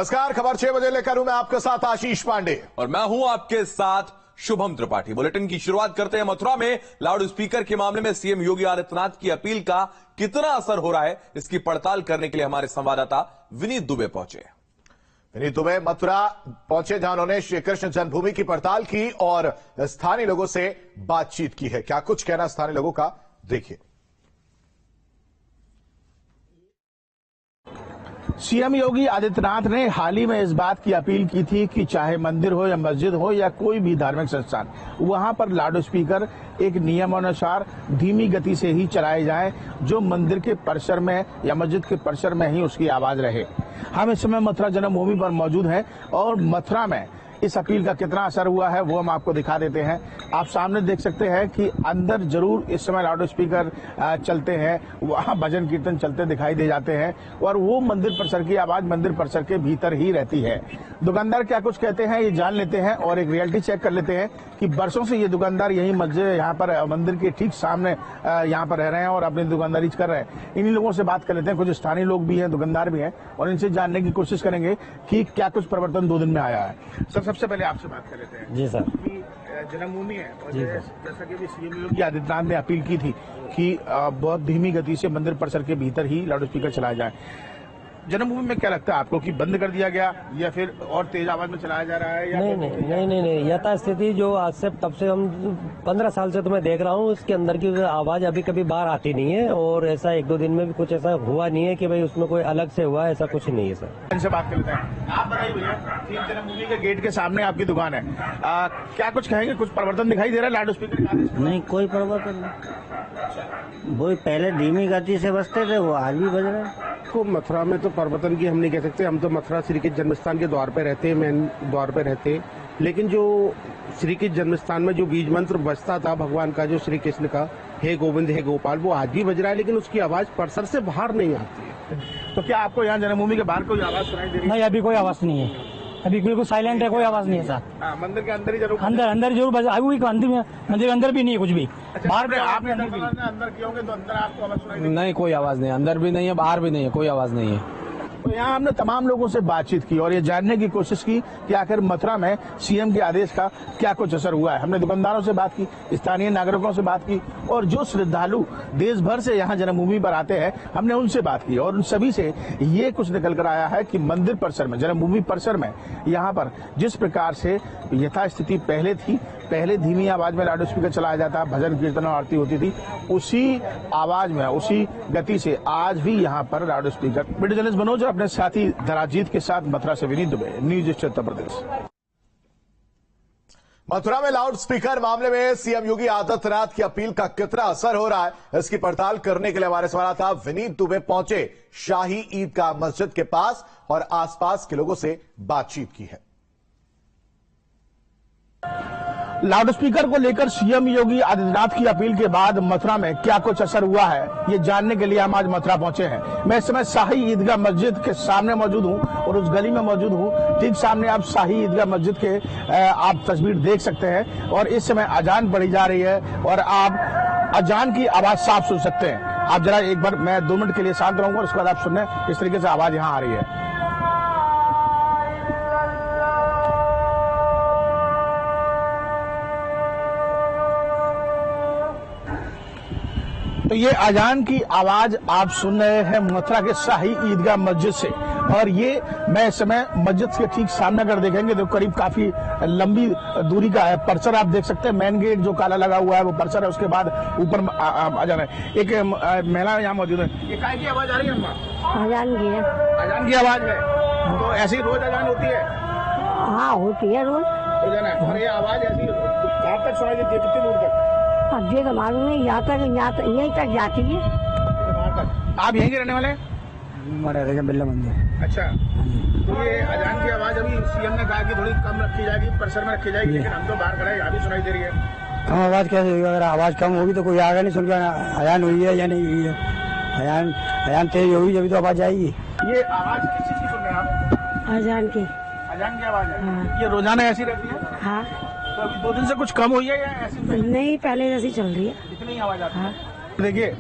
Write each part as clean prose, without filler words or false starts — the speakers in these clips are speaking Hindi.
नमस्कार, खबर 6 बजे लेकर हूं मैं आपके साथ आशीष पांडे और मैं हूं आपके साथ शुभम त्रिपाठी। बुलेटिन की शुरुआत करते हैं मथुरा में लाउड स्पीकर के मामले में सीएम योगी आदित्यनाथ की अपील का कितना असर हो रहा है, इसकी पड़ताल करने के लिए हमारे संवाददाता विनीत दुबे पहुंचे। विनीत दुबे मथुरा पहुंचे, जहां उन्होंने श्री कृष्ण जन्मभूमि की पड़ताल की और स्थानीय लोगों से बातचीत की है। क्या कुछ कहना स्थानीय लोगों का, देखिए। सीएम योगी आदित्यनाथ ने हाल ही में इस बात की अपील की थी कि चाहे मंदिर हो या मस्जिद हो या कोई भी धार्मिक संस्थान, वहां पर लाउड स्पीकर एक नियमानुसार धीमी गति से ही चलाए जाएं, जो मंदिर के परिसर में या मस्जिद के परिसर में ही उसकी आवाज रहे। हम इस समय मथुरा जन्मभूमि पर मौजूद हैं और मथुरा में इस अपील का कितना असर हुआ है वो हम आपको दिखा देते हैं। आप सामने देख सकते हैं कि अंदर जरूर इस समय लाउड स्पीकर चलते हैं, वहां भजन कीर्तन चलते दिखाई दे जाते हैं और वो मंदिर परिसर की आवाज मंदिर परिसर के भीतर ही रहती है। दुकानदार क्या कुछ कहते हैं ये जान लेते हैं और एक रियलिटी चेक कर लेते हैं कि बरसों से ये दुकानदार यही मस्जिद यहाँ पर मंदिर के ठीक सामने यहाँ पर रह रहे हैं और अपनी दुकानदारी कर रहे हैं। इन्हीं लोगों से बात कर लेते हैं, कुछ स्थानीय लोग भी हैं, दुकानदार भी हैं, और इनसे जानने की कोशिश करेंगे कि क्या कुछ परिवर्तन 2 दिन में आया है। सबसे पहले आपसे बात कर लेते हैं। जी सर। जन्मभूमि है और जैसा कि सीएम योगी आदित्यनाथ ने अपील की थी कि बहुत धीमी गति से मंदिर परिसर के भीतर ही लाउड स्पीकर चलाया जाए। जन्मभूमि में क्या लगता है आपको कि बंद कर दिया गया या फिर और तेज आवाज में चलाया जा रहा है? या नहीं, यथास्थिति जो आज से तब से हम 15 साल से तो मैं देख रहा हूँ, उसके अंदर की आवाज अभी कभी बाहर आती नहीं है और ऐसा 1-2 दिन में भी कुछ ऐसा हुआ नहीं है कि भाई उसमें कोई अलग से हुआ, ऐसा कुछ नहीं है सर। इनसे बात कर लेते हैं। आप बताइए भैया, जन्मभूमि के गेट के सामने आपकी दुकान है, क्या कुछ कहेंगे? कुछ परिवर्तन दिखाई दे रहा है लाउड स्पीकर का? नहीं, कोई परिवर्तन नहीं। वो पहले धीमी गति से बजते थे, वो आज भी बज रहे हैं। को मथुरा में तो परिवर्तन की हम नहीं कह सकते। हम तो मथुरा श्री के जन्मस्थान के द्वार पे रहते हैं, मेन द्वार पे रहते हैं। लेकिन जो श्री के जन्मस्थान में जो बीज मंत्र बजता था भगवान का, जो श्री कृष्ण का, हे गोविंद हे गोपाल, वो आज भी बज रहा है, लेकिन उसकी आवाज परिसर से बाहर नहीं आती है। तो क्या आपको यहाँ जन्मभूमि के बाहर कोई आवाज सुनाई दे रही है? नहीं, अभी कोई आवाज नहीं है, अभी बिल्कुल साइलेंट है, कोई आवाज नहीं है सर। मंदिर के अंदर ही जरूर अंदर जरूर बजा, अभी मंदिर के अंदर भी नहीं है कुछ भी। बाहर में आपने अंदर किया होगा तो अंदर आपको आवाज सुनाई देगी? नहीं, कोई आवाज नहीं, अंदर भी नहीं है, बाहर भी नहीं है, कोई आवाज नहीं है। तो यहाँ हमने तमाम लोगों से बातचीत की और ये जानने की कोशिश की कि आखिर मथुरा में सीएम के आदेश का क्या कुछ असर हुआ है। हमने दुकानदारों से बात की, स्थानीय नागरिकों से बात की और जो श्रद्धालु देश भर से यहाँ जन्मभूमि पर आते हैं हमने उनसे बात की और उन सभी से ये कुछ निकल कर आया है कि मंदिर परिसर में, जन्मभूमि परिसर में यहाँ पर जिस प्रकार से यथास्थिति पहले थी, पहले धीमी आवाज में लाउड स्पीकर चलाया जाता, भजन कीर्तन और आरती होती थी, उसी आवाज में, उसी गति से आज भी यहाँ पर loud speaker. Video journalist Manoj अपने साथी धराजीत के साथ मथुरा से विनीत दुबे, न्यूज उत्तर प्रदेश। मथुरा में लाउड स्पीकर मामले में सीएम योगी आदित्यनाथ की अपील का कितना असर हो रहा है, इसकी पड़ताल करने के लिए हमारे संवाददाता विनीत दुबे पहुंचे शाही ईदगाह मस्जिद के पास और आसपास के लोगों से बातचीत की है। लाउड स्पीकर को लेकर सीएम योगी आदित्यनाथ की अपील के बाद मथुरा में क्या कुछ असर हुआ है, ये जानने के लिए हम आज मथुरा पहुंचे हैं। मैं इस समय शाही ईदगाह मस्जिद के सामने मौजूद हूं और उस गली में मौजूद हूं। ठीक सामने आप शाही ईदगाह मस्जिद के आप तस्वीर देख सकते हैं और इस समय अजान पढ़ी जा रही है और आप अजान की आवाज साफ सुन सकते हैं। आप जरा एक बार, मैं 2 मिनट के लिए शांत रहूंगा और उसके बाद आप सुनने किस तरीके से आवाज यहाँ आ रही है। तो ये अजान की आवाज आप सुन रहे हैं मथुरा के शाही ईदगाह मस्जिद से और ये मैं इस समय मस्जिद के ठीक सामने अगर देखेंगे तो करीब काफी लंबी दूरी का है। परिसर आप देख सकते हैं, मेन गेट जो काला लगा हुआ है वो परिसर है, उसके बाद ऊपर अजान है। एक महिला यहाँ मौजूद है। ये काय की आवाज आ रही है अम्मा? अजान की है। अजान की आवाज है, तो ऐसी रोज अजान होती है? हाँ, होती है रोज। और ये आवाज ऐसी कहाँ तक सुनाई देती है, कितनी दूर तक? अब ये तो मालूम नहीं, यहाँ तक यहीं तक जाती है। आप यहीं के रहने वाले? बिरला मंदिर। अच्छा, तो ये अजान की आवाज अभी सीएम ने कहा कि थोड़ी कम रखी जाएगी, परिसर में रखी जाएगी, लेकिन हम तो बाहर खड़े हैं, यहाँ भी सुनाई दे रही है। कम आवाज कैसे होगी? अगर आवाज कम होगी तो कोई आगे नहीं सुन पाएगा अजान हुई है या नहीं हुई है। अजान तेज होगी जब तो आवाज आएगी। ये आवाज किस चीज की सुन रहे हैं आप? अजान की। अजान की आवाज है? हाँ। ये रोजाना ऐसी रहती है? हाँ। तो अभी 2 दिन से कुछ कम हुई है या ऐसी? नहीं, पहले जैसी चल रही है। इतनी आवाज आती है? देखिए,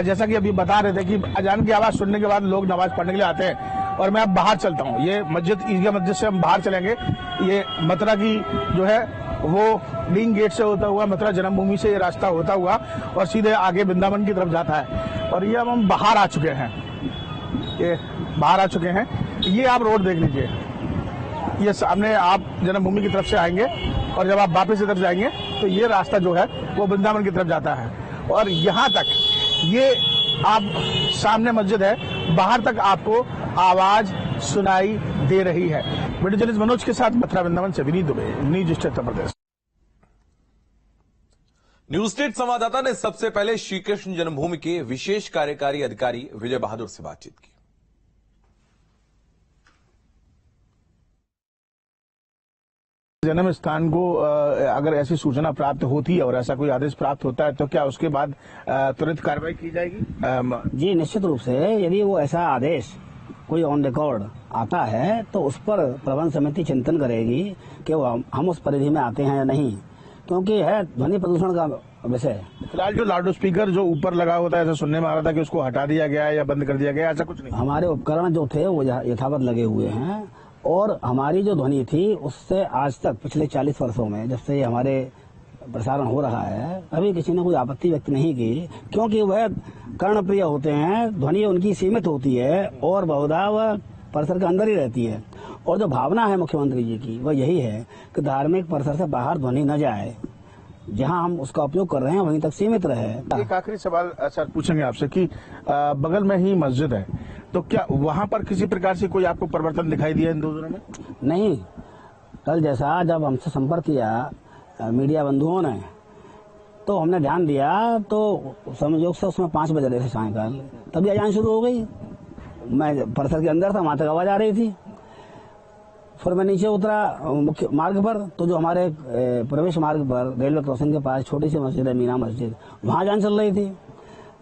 जैसा कि अभी बता रहे थे कि अजान की आवाज सुनने के बाद लोग नमाज पढ़ने के लिए आते हैं और मैं अब बाहर चलता हूँ। ये मस्जिद, ईदगाह मस्जिद से हम बाहर चलेंगे। ये मथुरा की जो है वो मेन गेट से होता हुआ, मथुरा जन्मभूमि से ये रास्ता होता हुआ और सीधे आगे वृंदावन की तरफ जाता है। और ये अब हम बाहर आ चुके हैं, ये बाहर आ चुके हैं। ये आप रोड देख लीजिए, ये सामने आप जन्मभूमि की तरफ से आएंगे और जब आप वापस की तरफ जाएंगे तो ये रास्ता जो है वो वृंदावन की तरफ जाता है। और यहाँ तक ये आप सामने मस्जिद है, बाहर तक आपको आवाज सुनाई दे रही है। वीडियो जर्नलिस्ट मनोज के साथ मथुरा वृंदावन से Vineet Dubey, news state Uttar Pradesh. News state संवाददाता ने सबसे पहले श्री कृष्ण जन्मभूमि के विशेष कार्यकारी अधिकारी विजय बहादुर से बातचीत की। जन्म स्थान को अगर ऐसी सूचना प्राप्त होती है और ऐसा कोई आदेश प्राप्त होता है तो क्या उसके बाद तुरंत कार्रवाई की जाएगी? जी निश्चित रूप से, यदि वो ऐसा आदेश कोई ऑन रिकॉर्ड आता है तो उस पर प्रबंध समिति चिंतन करेगी कि हम उस परिधि में आते हैं या नहीं, क्योंकि है ध्वनि प्रदूषण का विषय। फिलहाल जो लाउड स्पीकर जो ऊपर लगा होता है, ऐसा सुनने में आ रहा था कि उसको हटा दिया गया है या बंद कर दिया गया, ऐसा कुछ नहीं। हमारे उपकरण जो थे वो यथावत लगे हुए हैं और हमारी जो ध्वनि थी उससे आज तक पिछले 40 वर्षों में जब से हमारे प्रसारण हो रहा है अभी किसी ने कोई आपत्ति व्यक्त नहीं की, क्योंकि वह कर्णप्रिय होते हैं, ध्वनि उनकी सीमित होती है और बहुधा वह परिसर के अंदर ही रहती है। और जो भावना है मुख्यमंत्री जी की वह यही है कि धार्मिक परिसर से बाहर ध्वनि न जाए, जहां हम उसका उपयोग कर रहे हैं वहीं तक सीमित रहे। एक आखिरी सवाल सर पूछेंगे आपसे कि बगल में ही मस्जिद है, तो क्या वहां पर किसी प्रकार से कोई आपको परिवर्तन दिखाई दिया इन 2 दिनों में? नहीं, कल जैसा जब हमसे संपर्क किया मीडिया बंधुओं ने तो हमने ध्यान दिया तो संयोग से उसमें 5 बज रहे थे सायंकाल, तभी अजान शुरू हो गई। मैं परिसर के अंदर था, वहां तक आवाज आ रही थी। फिर मैं नीचे उतरा मुख्य मार्ग पर तो जो हमारे प्रवेश मार्ग पर रेलवे क्रॉसिंग के पास छोटी सी मस्जिद है, मीना मस्जिद, वहां अजान चल रही थी।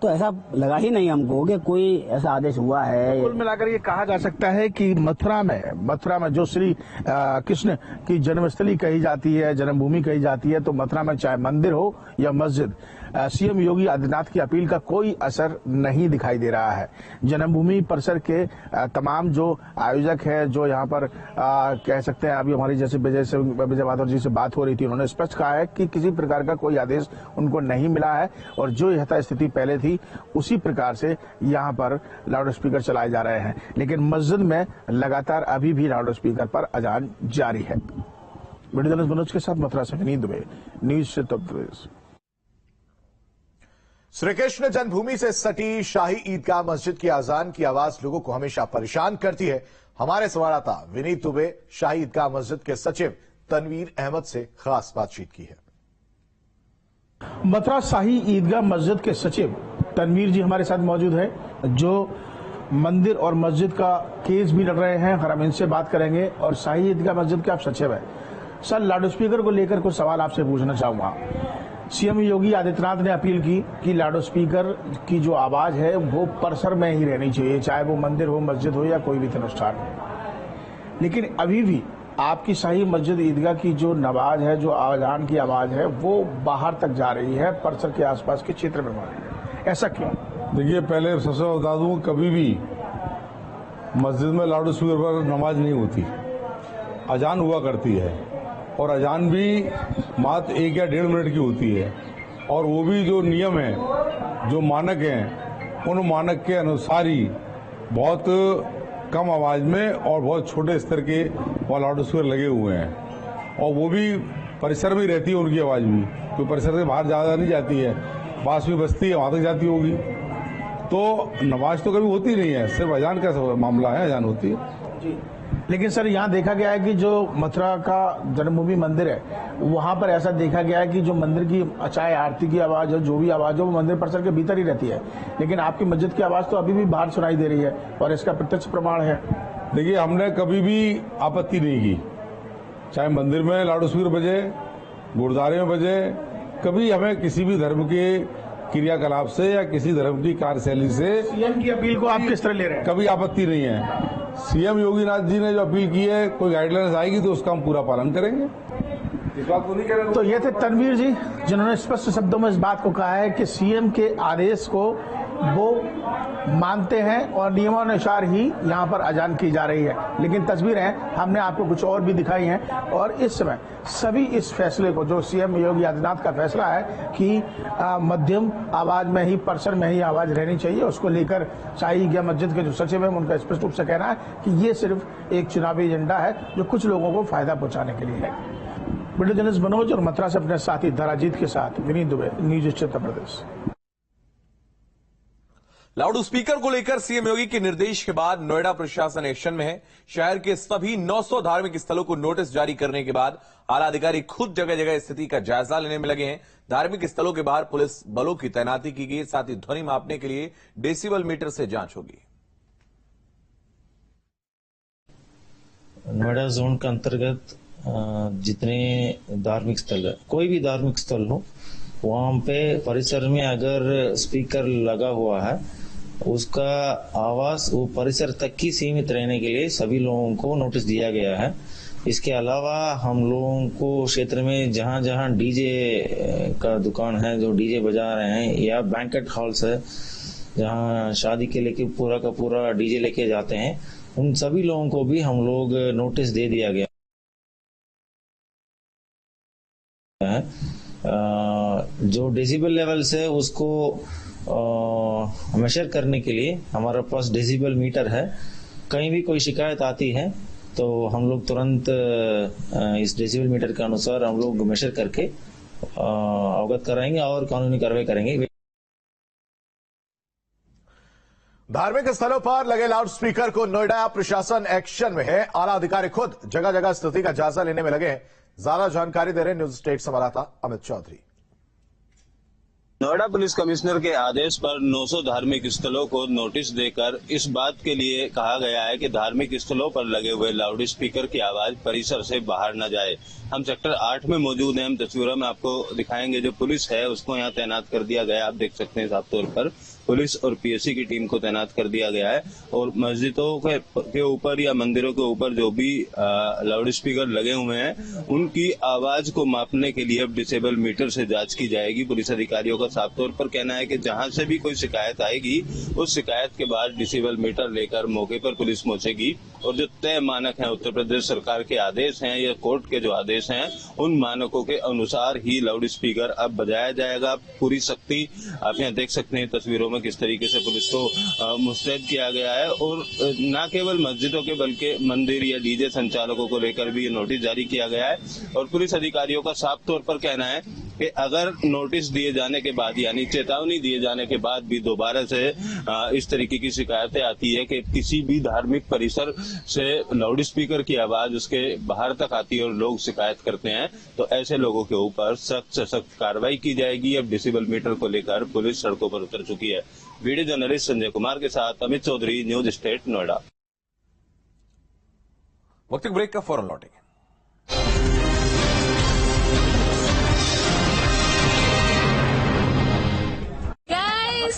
तो ऐसा लगा ही नहीं हमको कि कोई ऐसा आदेश हुआ है। कुल मिलाकर ये कहा जा सकता है कि मथुरा में जो श्री कृष्ण की जन्मस्थली कही जाती है, जन्मभूमि कही जाती है, तो मथुरा में चाहे मंदिर हो या मस्जिद, सीएम योगी आदित्यनाथ की अपील का कोई असर नहीं दिखाई दे रहा है। जन्मभूमि परिसर के तमाम जो आयोजक है, जो यहाँ पर कह सकते हैं, अभी हमारी जैसे विजय बहादुर जी से बात हो रही थी, उन्होंने स्पष्ट कहा है कि किसी प्रकार का कोई आदेश उनको नहीं मिला है और जो यथास्थिति पहले थी उसी प्रकार से यहाँ पर लाउड स्पीकर चलाए जा रहे हैं। लेकिन मस्जिद में लगातार अभी भी लाउड स्पीकर पर अजान जारी है। वीडियो जर्नलिस्ट मनोज के साथ मथुरा से विनीत दुबे, न्यूज उत्तर प्रदेश। श्री कृष्ण जन्मभूमि से सटी शाही ईदगाह मस्जिद की अजान की आवाज लोगों को हमेशा परेशान करती है। हमारे संवाददाता विनीत दुबे शाही ईदगाह मस्जिद के सचिव तनवीर अहमद से खास बातचीत की है। मथुरा शाही ईदगाह मस्जिद के सचिव तनवीर जी हमारे साथ मौजूद है, जो मंदिर और मस्जिद का केस भी लड़ रहे हैं। हम इनसे बात करेंगे और शाही ईदगाह मस्जिद के आप सचिव हैं। सर, लाउड स्पीकर को लेकर कुछ सवाल आपसे पूछना चाहूंगा। सीएम योगी आदित्यनाथ ने अपील की कि लाउड स्पीकर की जो आवाज है वो परिसर में ही रहनी चाहिए, चाहे वो मंदिर हो, मस्जिद हो या कोई भी अनुष्ठान हो। लेकिन अभी भी आपकी शाही मस्जिद ईदगाह की जो नमाज है, जो अजान की आवाज है, वो बाहर तक जा रही है, परिसर के आसपास के क्षेत्र में ऐसा क्यों? देखिए, पहले सबसे बता दूं, कभी भी मस्जिद में लाउड स्पीकर पर नमाज नहीं होती, अजान हुआ करती है और अजान भी मात्र 1 या 1.5 मिनट की होती है। और वो भी जो नियम है, जो मानक हैं, उन मानक के अनुसार ही बहुत कम आवाज में और बहुत छोटे स्तर के वहाँ लाउड स्पीकर लगे हुए हैं और वो भी परिसर में रहती है उनकी आवाज भी, कोई परिसर से बाहर ज़्यादा नहीं जाती है, पास भी बस्ती है वहाँ तक जाती होगी। तो नमाज तो कभी होती नहीं है, सिर्फ अजान का मामला है, अजान होती है जी। लेकिन सर, यहाँ देखा गया है कि जो मथुरा का जन्मभूमि मंदिर है, वहाँ पर ऐसा देखा गया है कि जो मंदिर की चाहे आरती की आवाज हो, जो भी आवाज हो, वो मंदिर परिसर के भीतर ही रहती है। लेकिन आपकी मस्जिद की आवाज तो अभी भी बाहर सुनाई दे रही है और इसका प्रत्यक्ष प्रमाण है। देखिए, हमने कभी भी आपत्ति नहीं की, चाहे मंदिर में लाउड स्पीकर बजे, गुरुद्वारे में बजे, कभी हमें किसी भी धर्म के क्रियाकलाप से या किसी धर्म की कार्यशैली से सीएम की अपील को आप किस तरह ले रहे हैं? कभी आपत्ति नहीं है। सीएम योगीनाथ जी ने जो अपील की है, कोई गाइडलाइंस आएगी तो उसका हम पूरा पालन करेंगे, इस बात को नहीं कह रहे। तो ये थे तनवीर जी, जिन्होंने स्पष्ट शब्दों में इस बात को कहा है कि सीएम के आदेश को वो मानते हैं और नियमानुसार ही यहाँ पर अजान की जा रही है। लेकिन तस्वीरें हमने आपको कुछ और भी दिखाई हैं और इस समय सभी इस फैसले को, जो सीएम योगी आदित्यनाथ का फैसला है कि मध्यम आवाज में ही, परसर में ही आवाज रहनी चाहिए, उसको लेकर शाही ईदगाह मस्जिद के जो सचिव हैं उनका स्पष्ट रूप से कहना है कि ये सिर्फ एक चुनावी एजेंडा है जो कुछ लोगों को फायदा पहुंचाने के लिए है। वीडियो जर्नलिस्ट मनोज और मथुरा से अपने साथी धराजीत के साथ Vineet Dubey, news Uttar Pradesh. Loud speaker को लेकर सीएम योगी के निर्देश के बाद नोएडा प्रशासन एक्शन में है। शहर के सभी 900 धार्मिक स्थलों को नोटिस जारी करने के बाद आला अधिकारी खुद जगह जगह स्थिति का जायजा लेने में लगे हैं। धार्मिक स्थलों के बाहर पुलिस बलों की तैनाती की गई, साथ ही ध्वनि मापने के लिए डेसिबल मीटर से जांच होगी। नोएडा जोन के अंतर्गत जितने धार्मिक स्थल है, कोई भी धार्मिक स्थल हो, वहां पे परिसर में अगर स्पीकर लगा हुआ है, उसका आवाज वो परिसर तक ही सीमित रहने के लिए सभी लोगों को नोटिस दिया गया है। इसके अलावा हम लोगों को क्षेत्र में जहां जहां डीजे का दुकान है, जो डीजे बजा रहे हैं, या बैंकेट हॉल्स है जहां शादी के लेके पूरा का पूरा डीजे लेके जाते हैं, उन सभी लोगों को भी हम लोग नोटिस दे दिया गया है। जो डेसिबल लेवल्स है उसको मेजर करने के लिए हमारे पास डेसिबल मीटर है। कहीं भी कोई शिकायत आती है तो हम लोग तुरंत इस डेसिबल मीटर के अनुसार हम लोग मेजर करके अवगत कराएंगे और कानूनी कार्रवाई करेंगे। धार्मिक स्थलों पर लगे लाउड स्पीकर को नोएडा प्रशासन एक्शन में है। आला अधिकारी खुद जगह जगह स्थिति का जायजा लेने में लगे हैं। ज्यादा जानकारी दे रहे न्यूज स्टेट संवाददाता अमित चौधरी। नोएडा पुलिस कमिश्नर के आदेश पर 900 धार्मिक स्थलों को नोटिस देकर इस बात के लिए कहा गया है कि धार्मिक स्थलों पर लगे हुए लाउड स्पीकर की आवाज परिसर से बाहर न जाए। हम सेक्टर 8 में मौजूद हैं। हम तस्वीरों में आपको दिखाएंगे। जो पुलिस है उसको यहाँ तैनात कर दिया गया। आप देख सकते हैं, साफ तौर पर पुलिस और पीएससी की टीम को तैनात कर दिया गया है। और मस्जिदों के ऊपर या मंदिरों के ऊपर जो भी लाउड स्पीकर लगे हुए हैं, उनकी आवाज को मापने के लिए अब डिसेबल मीटर से जांच की जाएगी। पुलिस अधिकारियों का साफ तौर पर कहना है कि जहां से भी कोई शिकायत आएगी, उस शिकायत के बाद डिसेबल मीटर लेकर मौके पर पुलिस पहुंचेगी और जो तय मानक हैं, उत्तर प्रदेश सरकार के आदेश हैं या कोर्ट के जो आदेश हैं, उन मानकों के अनुसार ही लाउड स्पीकर अब बजाया जाएगा। पूरी सख्ती आप यहाँ देख सकते हैं तस्वीरों में किस तरीके से पुलिस को मुस्तैद किया गया है। और न केवल मस्जिदों के बल्कि मंदिर या डीजे संचालकों को लेकर भी नोटिस जारी किया गया है। और पुलिस अधिकारियों का साफ तौर पर कहना है कि अगर नोटिस दिए जाने के बाद, यानी चेतावनी दिए जाने के बाद भी दोबारा से इस तरीके की शिकायतें आती है कि किसी भी धार्मिक परिसर से लाउड स्पीकर की आवाज उसके बाहर तक आती है और लोग शिकायत करते हैं, तो ऐसे लोगों के ऊपर सख्त से सख्त कार्रवाई की जाएगी। अब डिसेबल मीटर को लेकर पुलिस सड़कों पर उतर चुकी है। वीडियो जर्नलिस्ट संजय कुमार के साथ अमित चौधरी, न्यूज स्टेट नोएडा। वक्त ब्रेक का फौरन लौटेंगे।